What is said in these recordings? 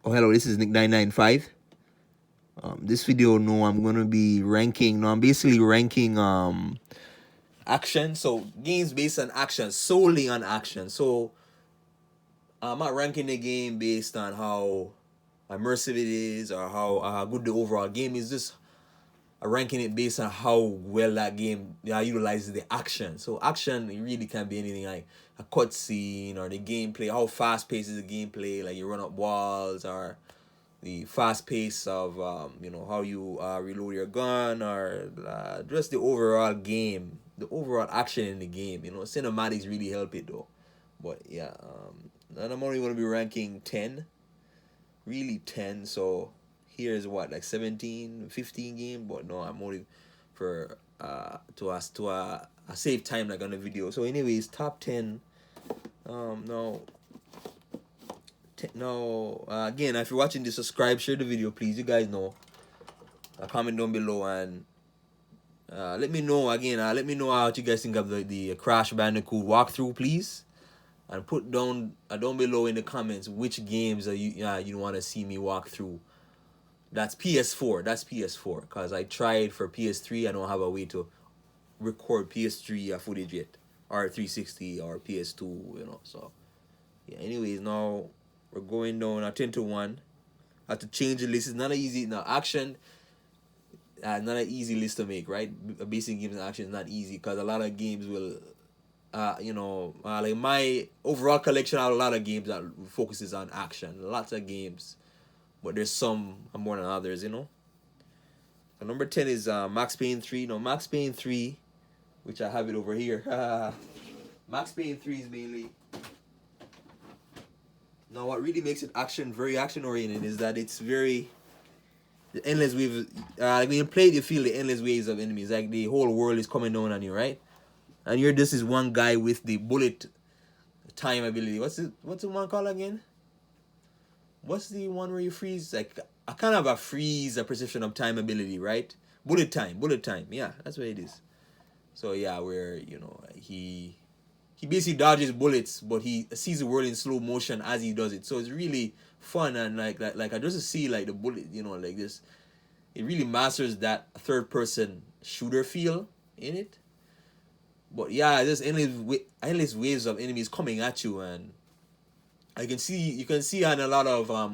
Oh, hello, this is Nick995. This video, no, I'm gonna be ranking. No, I'm basically ranking action. So games based on action, solely on action. So I'm not ranking the game based on how immersive it is or how good the overall game is. Just ranking it based on how well that game utilizes the action. So action, it really can be anything like a cutscene or the gameplay. How fast paced is the gameplay? Like you run up walls, or the fast pace of how you reload your gun, or just the overall game, the overall action in the game. Cinematics really help it though. But yeah, and I'm only going to be ranking 10, really 10. So here's what, like 17, 15 game. But no, I'm only for to us to save time like on the video. So anyways, top 10. No, no. Again, if you're watching this, subscribe, share the video, please. You guys know. Comment down below and let me know again. Let me know what you guys think of the Crash Bandicoot walkthrough, please. And put down below in the comments which games you want to see me walk through. That's PS4. That's PS4. Because I tried for PS3. I don't have a way to record PS3 footage yet, or 360 or PS2. So yeah. Anyways, now we're going down a 10-1. I have to change the list. It's not an easy now. Action, not an easy list to make, right? Basic games and action is not easy because a lot of games will, like my overall collection, I have a lot of games that focuses on action. Lots of games, but there's some more than others. So number 10 is Max Payne 3. No, Max Payne 3, which I have it over here. Max Payne 3 is mainly. Now, what really makes it very action oriented is that it's very the endless wave. Like when you play it, you feel the endless waves of enemies. Like the whole world is coming down on you, right? And you're just this one guy with the bullet time ability. What's the one called again? What's the one where you freeze? Like I kind of a freeze, a perception of time ability, right? Bullet time. Yeah, that's what it is. So yeah, where he basically dodges bullets, but he sees the world in slow motion as he does it. So it's really fun, and like I just see like the bullet, like this. It really masters that third person shooter feel in it. But yeah, there's endless waves of enemies coming at you, and you can see on a lot of a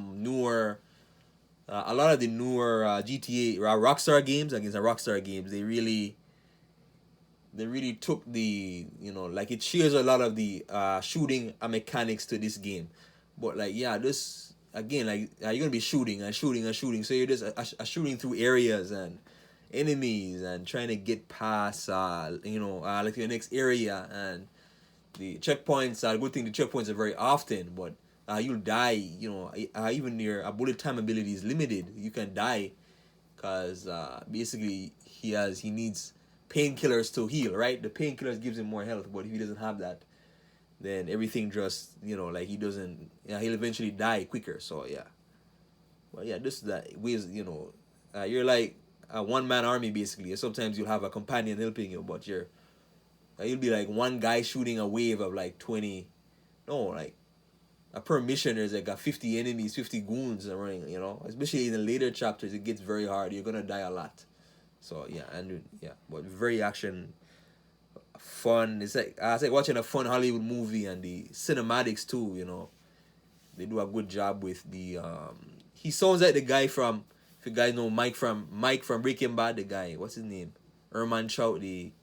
lot of the newer GTA Rockstar games, against the Rockstar games, they really took the like it shares a lot of the shooting mechanics to this game. But like yeah, this again, like you're gonna be shooting and shooting and shooting, so you're just shooting through areas and enemies and trying to get past like the next area. And the checkpoints, good thing the checkpoints are very often, but you'll die. Even your bullet time ability is limited. You can die because basically he needs painkillers to heal, right? The painkillers gives him more health, but if he doesn't have that, then everything just like he doesn't. Yeah, he'll eventually die quicker. So yeah, well yeah, this is that ways. You're like a one-man army basically. Sometimes you'll have a companion helping you, but you'll be like one guy shooting a wave of like 20. No, like per mission there's like 50 enemies, 50 goons running. Especially in the later chapters, it gets very hard. You're gonna die a lot. So yeah, and yeah, but very action fun. It's like watching a fun Hollywood movie, and the cinematics too. They do a good job with the. He sounds like the guy from, if you guys know Mike from Breaking Bad. The guy, what's his name? Erman Trout. The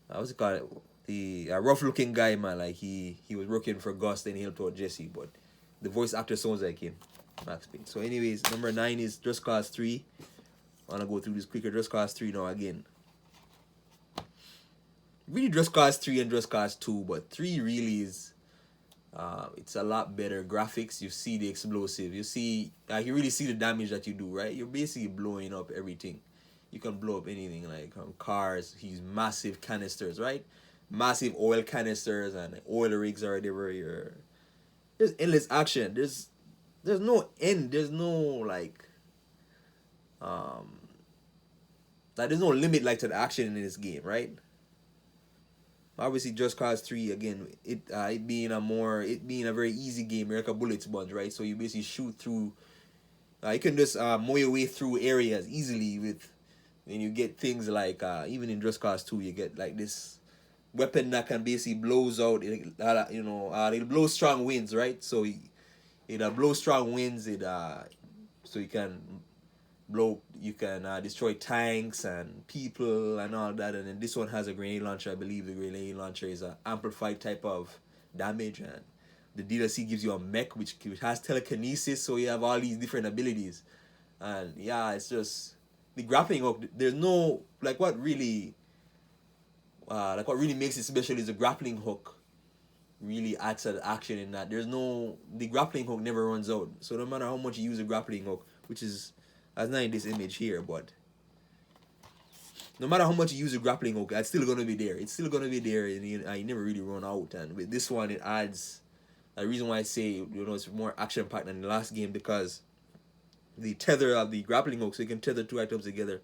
what's it called? The rough looking guy, man. Like he was working for Gus, then he helped out Jesse, but the voice actor sounds like him, Max Payne. So anyways, number 9 is Just Cause 3. I want to go through this quicker. Just Cause 3 now again. Really Just Cause 3 and Just Cause 2, but 3 really is, it's a lot better graphics. You see the explosive. You really see the damage that you do, right? You're basically blowing up everything. You can blow up anything, like cars. He's massive canisters, right? Massive oil canisters and oil rigs are everywhere. There's endless action. There's no end. There's no there's no limit like to the action in this game, right? Obviously, Just Cause 3 again, it being a very easy game, you're like a bullet sponge, right? So you basically shoot through. You can just mow your way through areas easily with. And you get things like even in Just Cause 2, you get like this weapon that can basically blows out. It'll blow strong winds, right? So it blows strong winds. So you can destroy tanks and people and all that. And then this one has a grenade launcher. I believe the grenade launcher is an amplified type of damage, and the DLC gives you a mech which has telekinesis, so you have all these different abilities. And yeah, it's just the grappling hook. There's no what really makes it special is the grappling hook really adds to the action in that. The grappling hook never runs out. So no matter how much you use a grappling hook, which is as not in this image here, but no matter how much you use a grappling hook, it's still gonna be there. It's still gonna be there, and you never really run out. And with this one, it adds a reason why I say it's more action packed than the last game, because the tether of the grappling hook, so you can tether two items together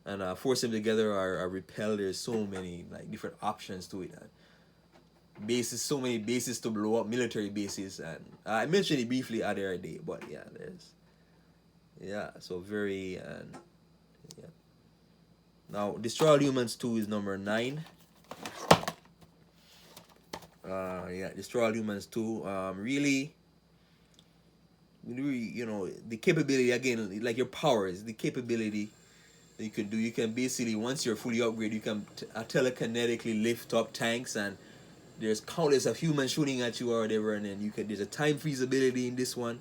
and force them together or repel. There's so many like different options to it. And so many bases to blow up, military bases, and I mentioned it briefly the other day, but so very and yeah. Now, Destroy All Humans 2 is number 9. Destroy All Humans 2. Really, the capability again, like your powers, the capability that you can do. You can basically, once you're fully upgraded, you can telekinetically lift up tanks, and there's countless of humans shooting at you or whatever, and then there's a time freeze ability in this one.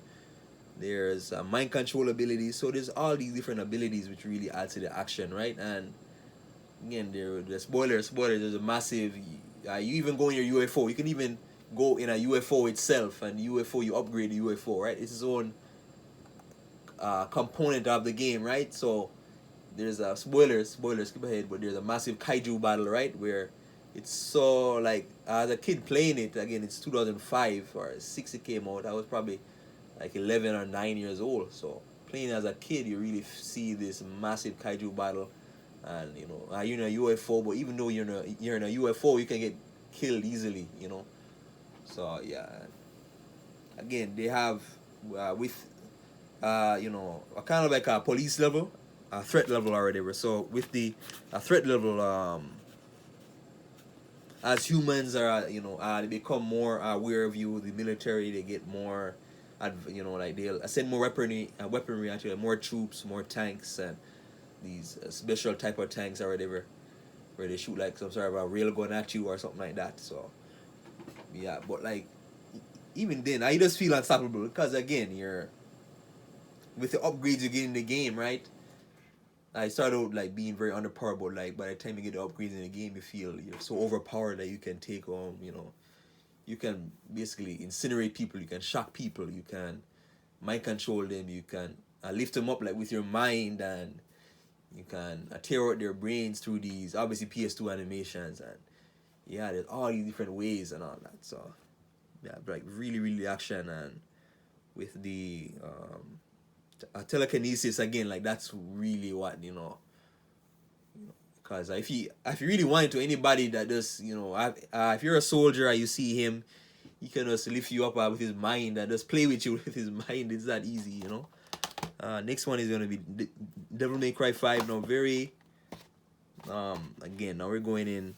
There's a mind control ability. So there's all these different abilities which really add to the action, right? And again, the spoilers. There's a massive. You even go in your UFO. You can even go in a UFO itself, and UFO you upgrade the UFO, right? It's its own component of the game, right? So there's a spoilers. Skip ahead, but there's a massive kaiju battle, right? Where it's so like as a kid playing it again. It's 2005 or 6 it came out. I was probably like 11 or 9 years old. So playing as a kid, you really see this massive kaiju battle, and you're in a UFO. But even though you're in a UFO, you can get killed easily. So yeah, again they have with a kind of like a police level, a threat level or whatever. So with the threat level, as humans they become more aware of you. The military, they get more, like they'll send more weaponry actually, more troops, more tanks, and these special type of tanks or whatever, where they shoot like some sort of a railgun at you or something like that. So yeah, but like even then, I just feel unstoppable because again, you're with the upgrades you get in the game, right? I started out like being very underpowered, but like by the time you get the upgrades in the game, you feel you're so overpowered that you can take on, you can basically incinerate people, you can shock people, you can mind control them, you can lift them up like with your mind, and you can tear out their brains through these obviously PS2 animations, and yeah, there's all these different ways and all that. So yeah, like really, really action, and with the telekinesis again, like that's really what because if you really want to, anybody that does if you're a soldier and you see him, he can just lift you up with his mind and just play with you with his mind. It's that easy. Next one is gonna be Devil May Cry 5. Now very again, now we're going in.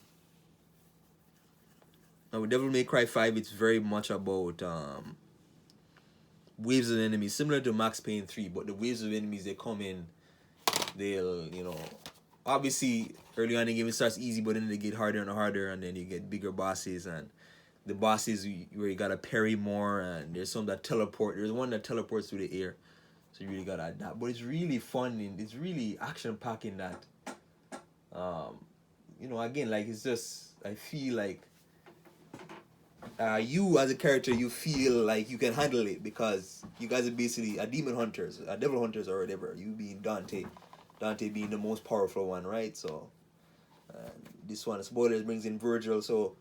Now with Devil May Cry 5, it's very much about waves of enemies, similar to Max Payne 3, but the waves of enemies, they come in, they'll, obviously early on in the game it starts easy, but then they get harder and harder, and then you get bigger bosses, and the bosses where you gotta parry more, and there's some that teleport. There's one that teleports through the air, so you really gotta adapt. But it's really fun, and it's really action packed in that. Again, like it's just, I feel like you as a character, you feel like you can handle it because you guys are basically demon hunters, devil hunters or whatever. You being Dante being the most powerful one, right? So this one, spoilers, brings in Virgil. So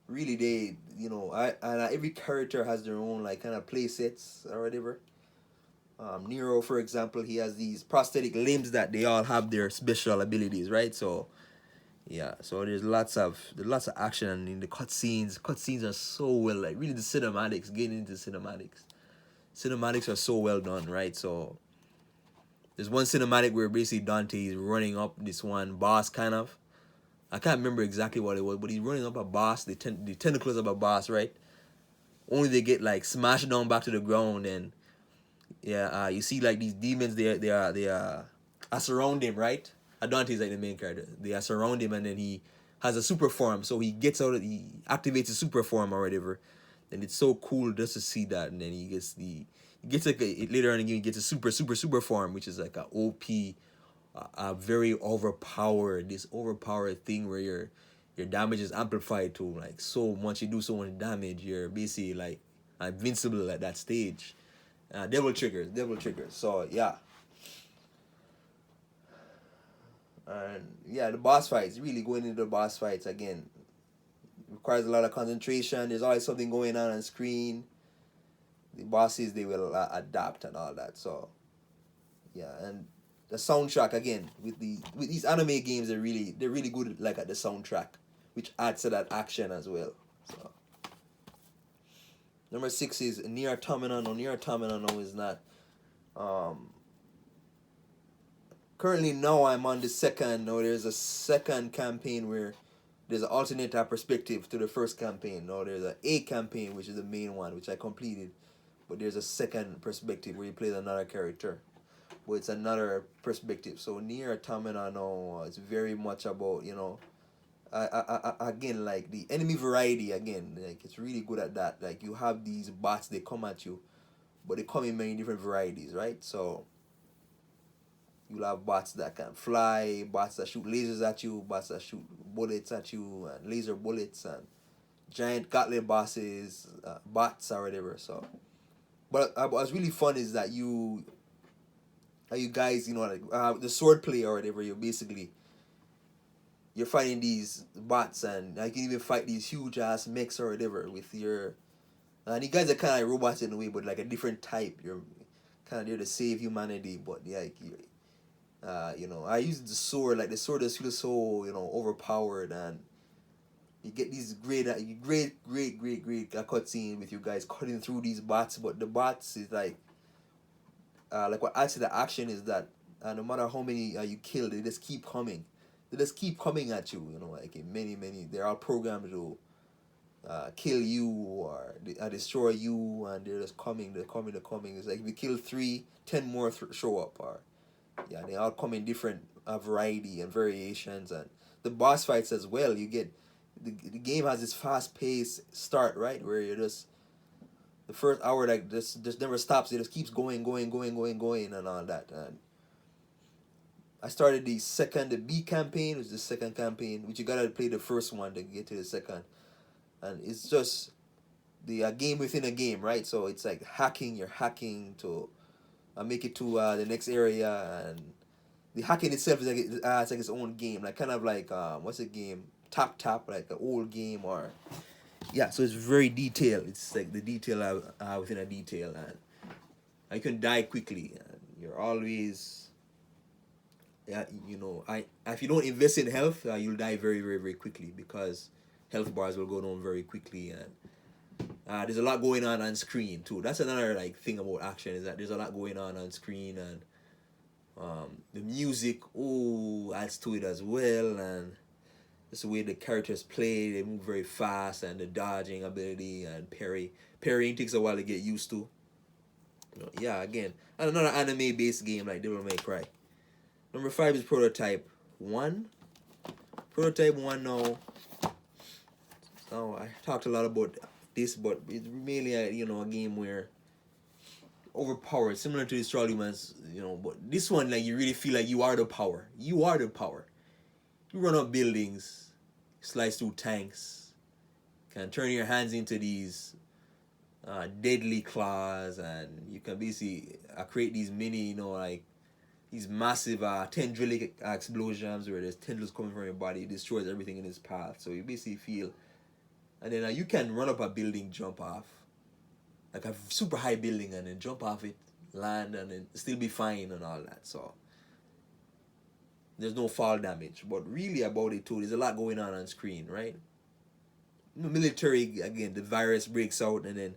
really, they every character has their own like kind of play sets or whatever. Nero, for example, he has these prosthetic limbs that they all have their special abilities, right? So Yeah, so there's lots of action, and in the cutscenes are so well, like really the cinematics, getting into cinematics are so well done, right? So there's one cinematic where basically Dante is running up this one boss, kind of. I can't remember exactly what it was, but he's running up a boss, the tentacles of a boss, right? Only they get like smashed down back to the ground, and yeah, you see like these demons, they are surround him, right? Dante's like the main character. They are surround him, and then he has a super form, so he activates his super form or whatever. And it's so cool just to see that, and then he gets like later on in the game he gets a super form, which is like a OP, a very overpowered thing where your damage is amplified to like so much. You do so much damage, you're basically like invincible at that stage. Devil triggers. So yeah, and yeah, the boss fights, really going into the boss fights again requires a lot of concentration. There's always something going on screen. The bosses, they will adapt and all that. So yeah, and the soundtrack again with these anime games, they're really good like at the soundtrack, which adds to that action as well. So number 6 is Nier Automata. No, Nier Automata no is not. Um, Currently now I'm on the second. No, there's a second campaign where there's an alternate perspective to the first campaign. No, there's a campaign which is the main one which I completed, but there's a second perspective where you play another character. But it's another perspective. So Nier Automata now, it's very much about, again, like the enemy variety again. Like it's really good at that. Like you have these bots, they come at you, but they come in many different varieties, right? So you'll have bots that can fly, bots that shoot lasers at you, bots that shoot bullets at you, and laser bullets, and giant gauntlet bosses, bots or whatever. So, but what's really fun is that you guys, like the sword play or whatever. You're fighting these bots, and I can even fight these huge ass mechs or whatever with your. And you guys are kind of like robots in a way, but like a different type. You're kind of there to save humanity, but yeah, like, I use the sword. Like the sword just feels so overpowered, and you get these great cutscene with you guys cutting through these bots. But the bots is like what adds to the action is that no matter how many you kill, they just keep coming. They just keep coming at you. Like in many, they're all programmed to kill you or destroy you, and they're just coming. They're coming. It's like if you kill 3, 10 more show up, or yeah, they all come in different variety and variations, and the boss fights as well. You get the game has this fast paced start, right, where you just the first hour like just never stops. It just keeps going, and all that. And I started the B campaign, which is the second campaign, which you gotta play the first one to get to the second, and it's just the game within a game, right? So it's like hacking. You're hacking to make it to the next area, and the hacking itself is like it's like its own game, like kind of like what's the game? Tap, like an old game, or yeah. So it's very detailed. It's like the detail within a detail, and you can die quickly, and you're always yeah. I if you don't invest in health, you'll die very very very quickly because health bars will go down very quickly, and there's a lot going on screen too. That's another like thing about action is that there's a lot going on screen, and the music adds to it as well, and just the way the characters play, they move very fast, and the dodging ability and parrying takes a while to get used to. Yeah, again, and another anime based game like Devil May Cry. Number 5 is Prototype 1. Prototype 1 now. So I talked a lot about this, but it's mainly a game where overpowered, similar to the Straw Humans, but this one like you really feel like you are the power. You are the power. You run up buildings, slice through tanks, can turn your hands into these deadly claws, and you can basically create these mini, like these massive tendrilic explosions where there's tendrils coming from your body. It destroys everything in its path. So you basically feel, and then you can run up a building, jump off, like a super high building, and then jump off it, land, and then still be fine and all that. So there's no fall damage. But really about it too, there's a lot going on screen, right? Military, again, the virus breaks out, and then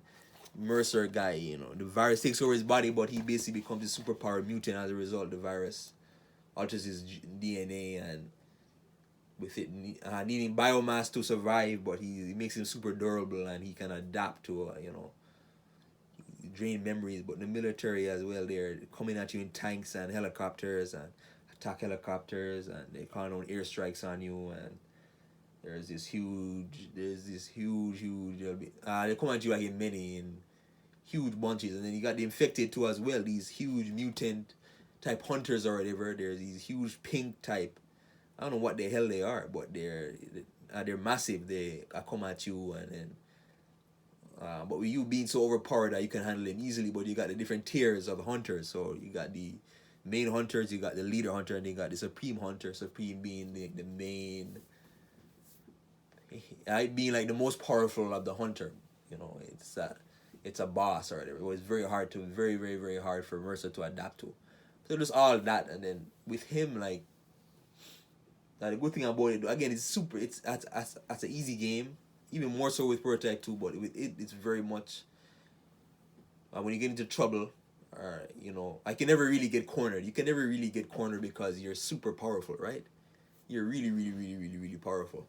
Mercer guy, the virus takes over his body, but he basically becomes a superpowered mutant as a result. The virus alters his DNA, and with it needing biomass to survive, but he makes him super durable, and he can adapt to drain memories. But the military as well, they're coming at you in tanks and helicopters and attack helicopters, and they call down airstrikes on you, and there's this huge they come at you like in huge bunches, and then you got the infected too as well, these huge mutant type hunters or whatever. There's these huge pink type, I don't know what the hell they are, but they're massive. They come at you, and then but with you being so overpowered that you can handle them easily, but you got the different tiers of hunters. So you got the main hunters, you got the leader hunter, and you got the supreme hunter. Supreme being the main, being like the most powerful of the hunter. It's a boss or whatever. It was very very hard for Mercer to adapt to. So just all that, and then with him, like, the good thing about it again, it's that's an easy game, even more so with Prototype 2. But with it, it's very much when you get into trouble, or I can never really get cornered. You can never really get cornered because you're super powerful, right? You're really powerful.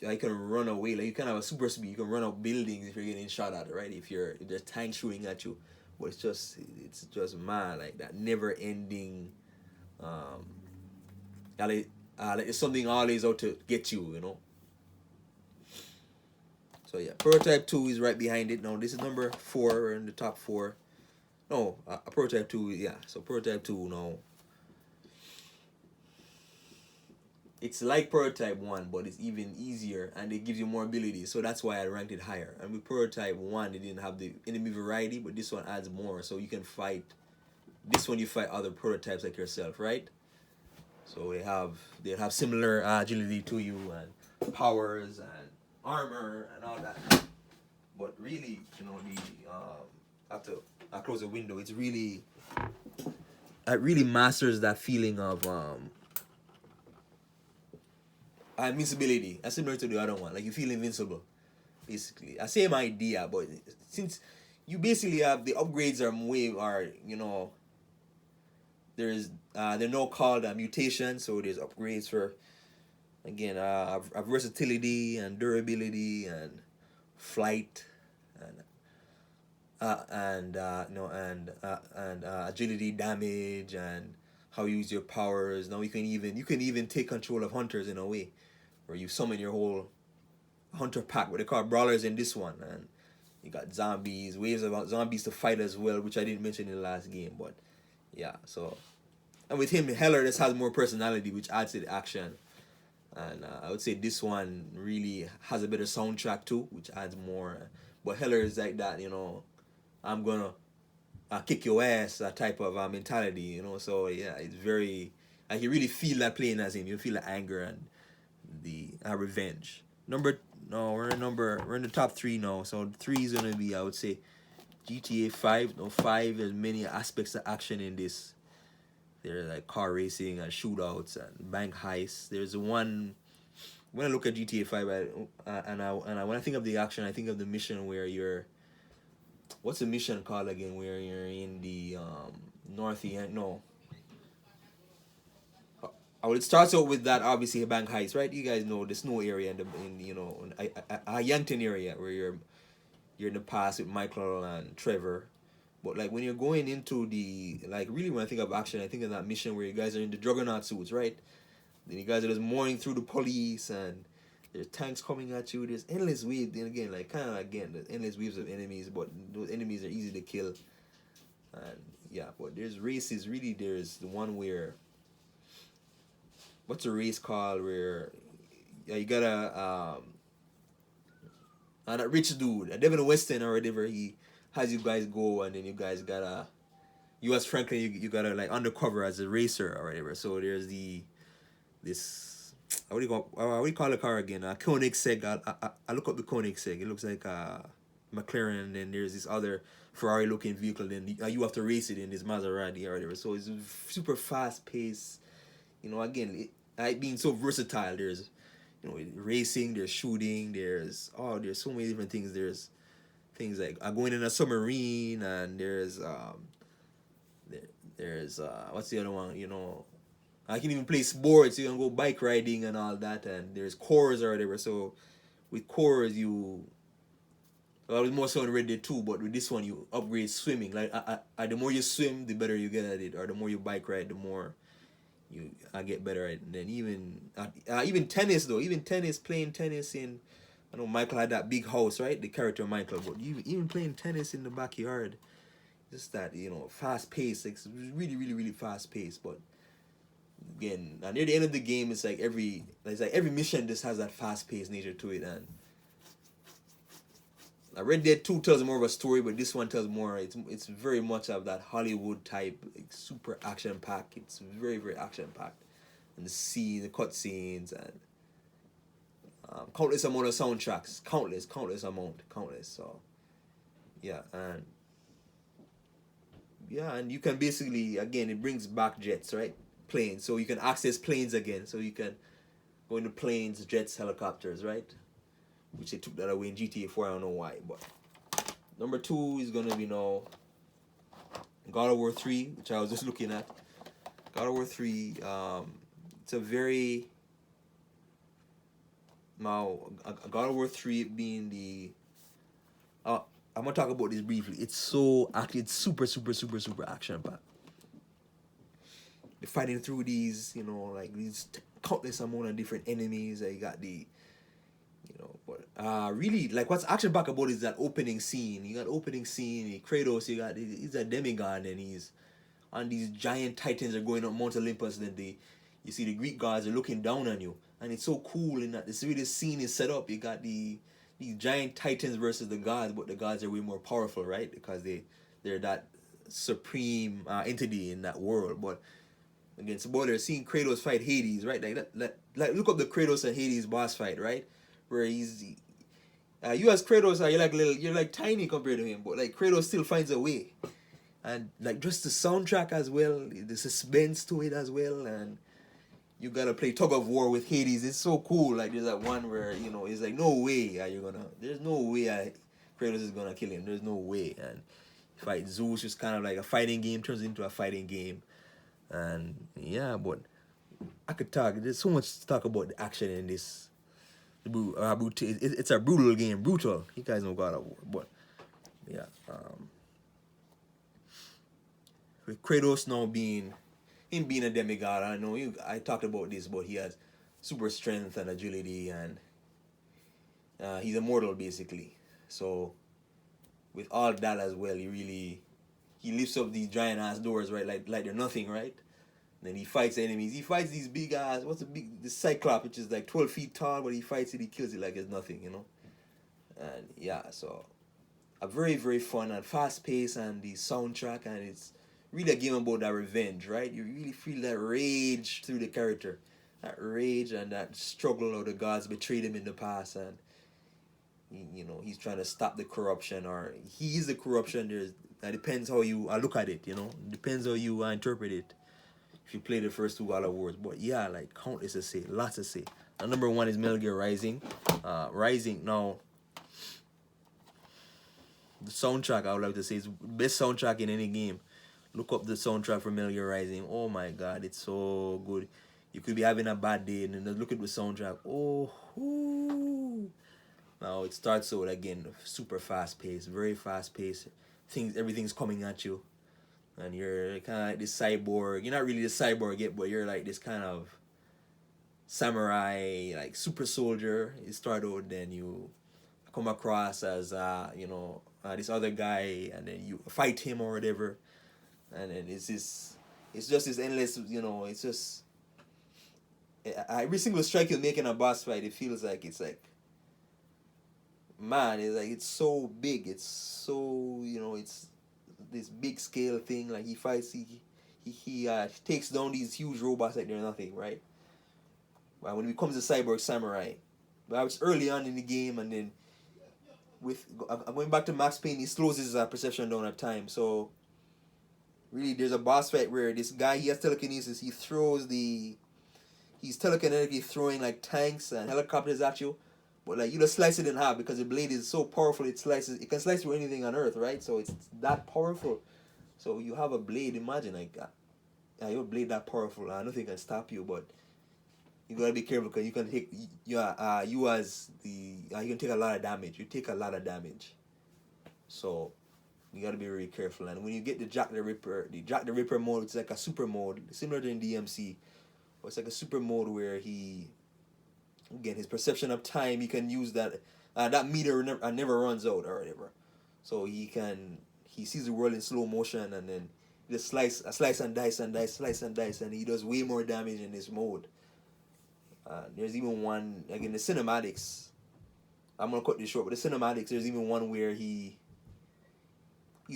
I can run away, like you can have a super speed. You can run up buildings if you're getting shot at, right? If there's tanks shooting at you, but it's just mad, like that never ending. Like it's something always out to get you. So yeah, Prototype 2 is right behind it. Now this is number 4. We're in the top 4. No, Prototype 2, yeah. So Prototype 2 now. It's like Prototype 1, but it's even easier, and it gives you more abilities. So that's why I ranked it higher. And with Prototype 1, it didn't have the enemy variety, but this one adds more. So you can fight. This one you fight other prototypes like yourself, right? So they have similar agility to you, and powers and armor and all that. But really, after I close the window, it really masters that feeling of invincibility. That's similar to the other one. Like you feel invincible, basically. Same idea, but since you basically have the upgrades there's they're now called mutation. So there's upgrades for, again, versatility and durability and flight and agility, damage, and how you use your powers. Now you can even take control of hunters in a way, where you summon your whole hunter pack, what they call brawlers in this one, and you got zombies, waves of zombies to fight as well, which I didn't mention in the last game, but yeah. So, and with him, Heller just has more personality, which adds to the action. And I would say this one really has a better soundtrack too, which adds more. But Heller is like that, I'm gonna kick your ass, that type of mentality, So yeah, it's very, like, you really feel that playing as him. You feel the anger and the revenge. We're in the top 3 now. So 3 is gonna be, I would say, GTA 5. No, 5, there's many aspects of action in this. There's like car racing and shootouts and bank heists. There's one, when I look at GTA 5, when I think of the action, I think of the mission where you're, what's the mission called again? Where you're in the northeast. No. It starts out with that, obviously, a bank heist, right? You guys know the snow area in Yankton area, where you're in the past with Michael and Trevor. But like when you're going into the, like, really when I think of action, I think of that mission where you guys are in the juggernaut suits, right? Then you guys are just mooring through the police, and there's tanks coming at you. There's endless waves. Then again, like, kind of again, there's endless waves of enemies, but those enemies are easy to kill. And yeah, but there's races. Really, there's the one where, what's a race called where, yeah, you gotta and that rich dude, Devin Weston or whatever, he has you guys go, and then you guys gotta, you as Franklin, you gotta like undercover as a racer or whatever. So there's this, what do you call the car again? Koenigsegg. I look up the Koenigsegg. It looks like McLaren, and then there's this other Ferrari looking vehicle, then you have to race it in this Maserati or whatever. So it's super fast paced. Again, it being so versatile. There's racing, there's shooting, there's so many different things. There's things like going in a submarine, and there's what's the other one? I can even play sports. You can go bike riding and all that, and there's cores or whatever. So with cores, well, it's more so in Red Dead 2, but with this one, you upgrade swimming. Like, the more you swim, the better you get at it, or the more you bike ride, the more I get better at it. And then even tennis though, playing tennis in, I know Michael had that big house, right? The character Michael, but even playing tennis in the backyard, just that fast pace, like it's really really really fast pace. But again, and near the end of the game, it's like every mission just has that fast paced nature to it. And Red Dead 2 tells more of a story, but this one tells more. It's very much of that Hollywood type, like, super action packed. It's very very action packed, and the cut scenes, and countless amount of soundtracks, countless amount, countless. So and you can basically, again, it brings back jets, right? Planes, so you can access planes again. So you can go into planes, jets, helicopters, right? Which they took that away in GTA 4. I don't know why, but number 2 is gonna be now God of War 3, which I was just looking at. God of War 3, it's a very now God of War 3 being the I'm gonna talk about this briefly. It's super super super super action packed. You're fighting through these, like these countless amount of different enemies. You got but really, like, what's action packed about is that opening scene. You got opening scene, Kratos, he's a demigod, and he's on these giant titans are going up Mount Olympus, and then you see the Greek gods are looking down on you. And it's so cool in that this way this scene is set up. You got these giant titans versus the gods, but the gods are way more powerful, right? Because they're that supreme entity in that world. But again, spoiler, seeing Kratos fight Hades, right? Like look up the Kratos and Hades boss fight, right? Where you as Kratos you're like tiny compared to him, but like Kratos still finds a way, and like just the soundtrack as well, the suspense to it as well, and you gotta play tug of war with Hades. It's so cool. Like there's that one where it's like no way there's no way Kratos is gonna kill him. There's no way, and fight Zeus is kind of like a fighting game turns into a fighting game, and but I could talk. There's so much to talk about the action in this. It's a brutal game. Brutal. You guys know God of War, but with Kratos now being a demigod, I know I talked about this, but he has super strength and agility, and he's immortal basically. So with all that as well, he lifts up these giant ass doors, right? Like they're nothing, right? Then he fights enemies. He fights these big ass. The Cyclops, which is like 12 feet tall, but he fights it. He kills it like it's nothing, And so a very very fun and fast pace, and the soundtrack, and it's really a game about that revenge, right? You really feel that rage through the character, that rage and that struggle of the gods betrayed him in the past, and he's trying to stop the corruption, or he is the corruption. That depends how you look at it. Depends how you interpret it. If you play the first 2 God of Wars, but like countless to say, lots to say. And number 1 is Metal Gear Rising. Rising now. The soundtrack, I would like to say, is the best soundtrack in any game. Look up the soundtrack for Metal Gear Rising. Oh my God, it's so good. You could be having a bad day and then look at the soundtrack. Oh, whoo. Now it starts out again, super fast paced, very fast paced. Everything's coming at you. And you're kind of like this cyborg. You're not really the cyborg yet, but you're like this kind of samurai, like super soldier. You start out, then you come across as this other guy, and then you fight him or whatever, and then it's just this endless. It's just every single strike you make in a boss fight, it feels like it's like, man, it's so big. It's so it's this big scale thing. Like he fights, he takes down these huge robots like they're nothing, right? But when it comes to Cyborg Samurai, but it's early on in the game, and then I'm going back to Max Payne. He slows his perception down at time. So really, there's a boss fight where this guy, he has telekinesis. He's telekinetically throwing like tanks and helicopters at you, but like you just slice it in half because the blade is so powerful. It can slice through anything on Earth, right? So it's that powerful. So you have a blade. Imagine like you have a blade that powerful. Nothing can stop you, but you gotta be careful because you can take you can take a lot of damage. You take a lot of damage, so you gotta be really careful. And when you get the Jack the Ripper mode, it's like a super mode similar to in DMC. But it's like a super mode where his perception of time, he can use that. That meter never runs out or whatever. So he sees the world in slow motion, and then he just slice and dice and dice, slice and dice, and he does way more damage in this mode. There's even one, like in the cinematics. I'm gonna cut this short, but the cinematics, there's even one where he's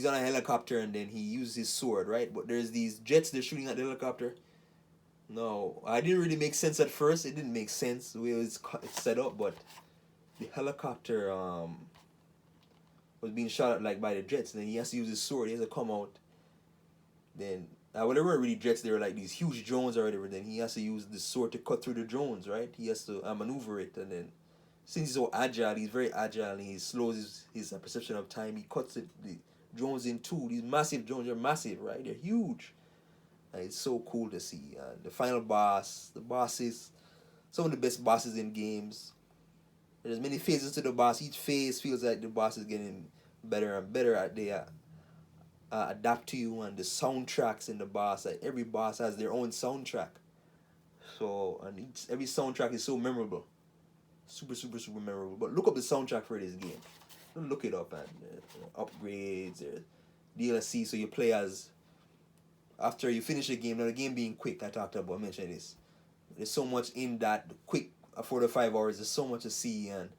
on a helicopter and then he uses his sword, right? But there's these jets they're shooting at the helicopter. No, I didn't really make sense at first. It didn't make sense the way it's set up, but the helicopter was being shot at like by the jets. And then he has to use his sword. He has to come out. Then well, they weren't really jets. They were like these huge drones or whatever. Then he has to use the sword to cut through the drones, right? He has to maneuver it, and then since he's so agile, he's very agile, and he slows his perception of time. He cuts the drones in two. These massive drones are massive, right? They're huge. It's so cool to see. The final boss, the bosses, some of the best bosses in games. There's many phases to the boss. Each phase feels like the boss is getting better and better at they adapt to you, and the soundtracks in the boss. Like every boss has their own soundtrack. So every soundtrack is so memorable, super super super memorable. But look up the soundtrack for this game. Look it up, and upgrades or DLC. So you play as. After you finish the game, now the game being quick, I mentioned this. There's so much in that quick 4 to 5 hours. There's so much to see and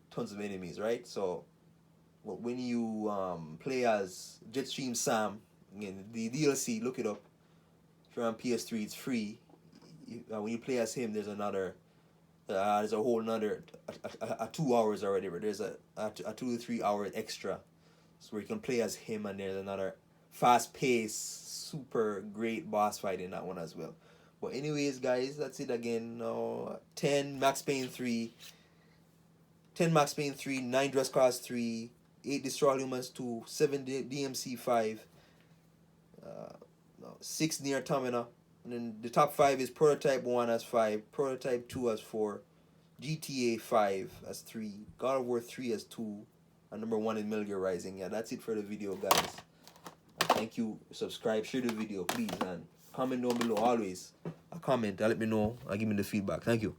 tons of enemies, right? So, when you play as Jetstream Sam, again, the DLC, look it up. If you're on PS3, it's free. When you play as him, there's there's a whole another 2 hours or whatever. There's a 2 to 3 hour extra, so where you can play as him, and there's another fast-paced, super great boss fight in that one as well. But anyways, guys, that's it again. 10 Max Payne 3, 10 Max Payne 3, 9 Dress Cars 3, 8 Destroy Humans 2, 7 DMC 5, 6 Near Automata. And then the top 5 is Prototype 1 as 5, Prototype 2 as 4, GTA 5 as 3, God of War 3 as 2, and number 1 is Metal Gear Rising. Yeah, that's it for the video, guys. Thank you. Subscribe, share the video, please, and comment down below. Always a comment. Let me know. Give me the feedback. Thank you.